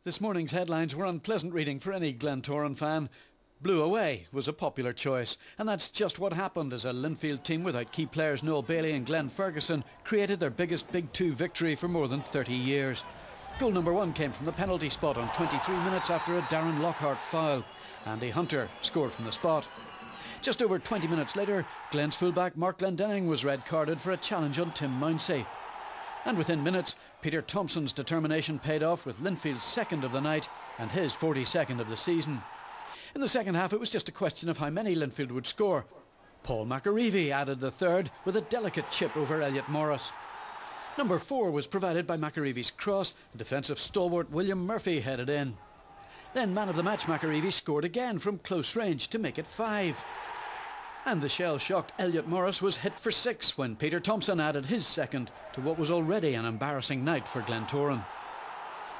This morning's headlines were unpleasant reading for any Glentoran fan. Blew away was a popular choice, and that's just what happened as a Linfield team without key players Noel Bailey and Glenn Ferguson created their biggest Big Two victory for more than 30 years. Goal number one came from the penalty spot on 23 minutes after a Darren Lockhart foul. Andy Hunter scored from the spot. Just over 20 minutes later, Glen's fullback Mark Glendenning was red carded for a challenge on Tim Mounsey. And within minutes, Peter Thompson's determination paid off with Linfield's second of the night and his 42nd of the season. In the second half, it was just a question of how many Linfield would score. Paul McAreevy added the third with a delicate chip over Elliot Morris. Number 4 was provided by McAreevy's cross. Defensive stalwart William Murphy headed in. Then man of the match McAreevy scored again from close range to make it 5. And the shell-shocked Elliot Morris was hit for 6 when Peter Thompson added his second to what was already an embarrassing night for Glentoran.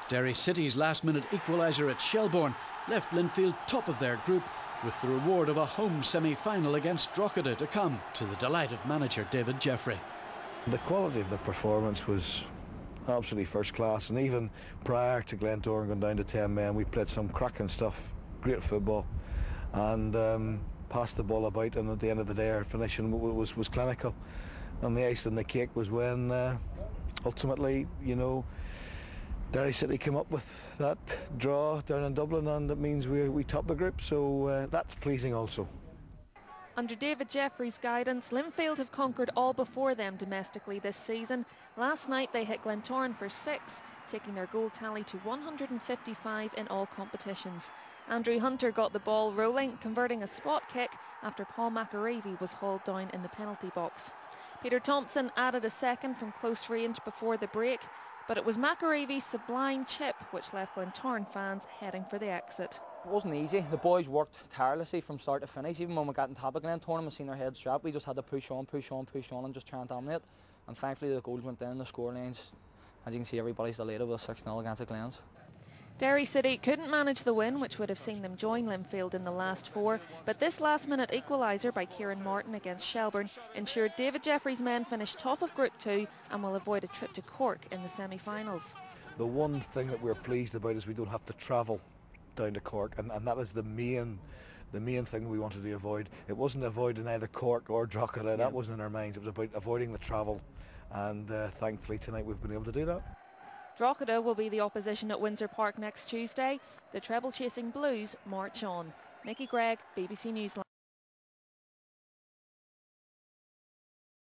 Derry City's last-minute equaliser at Shelbourne left Linfield top of their group, with the reward of a home semi-final against Drogheda to come, to the delight of manager David Jeffrey. The quality of the performance was absolutely first class, and even prior to Glentoran going down to 10 men, we played some cracking stuff, great football, and passed the ball about, and at the end of the day our finishing was clinical. And the ice on the cake was when ultimately, you know, Derry City came up with that draw down in Dublin, and it means we top the group, so that's pleasing also. Under David Jeffrey's guidance, Linfield have conquered all before them domestically this season. Last night they hit Glentoran for 6, taking their goal tally to 155 in all competitions. Andrew Hunter got the ball rolling, converting a spot kick after Paul McAreevy was hauled down in the penalty box. Peter Thompson added a second from close range before the break, but it was McAreevy's sublime chip which left Glentoran fans heading for the exit. It wasn't easy. The boys worked tirelessly from start to finish. Even when we got on top of Glentoran, we seen our heads strapped. We just had to push on and just try and dominate. And thankfully the goals went in, the score lines. As you can see, everybody's elated with 6-0 against the Glens. Derry City couldn't manage the win, which would have seen them join Linfield in the last 4, but this last-minute equaliser by Kieran Martin against Shelbourne ensured David Jeffrey's men finished top of Group 2 and will avoid a trip to Cork in the semi-finals. The one thing that we're pleased about is we don't have to travel down to Cork, and that is the main thing we wanted to avoid. It wasn't avoiding either Cork or Drogheda, that wasn't in our minds. It was about avoiding the travel, and thankfully tonight we've been able to do that. Drogheda will be the opposition at Windsor Park next Tuesday. The treble-chasing Blues march on. Nikki Gregg, BBC News.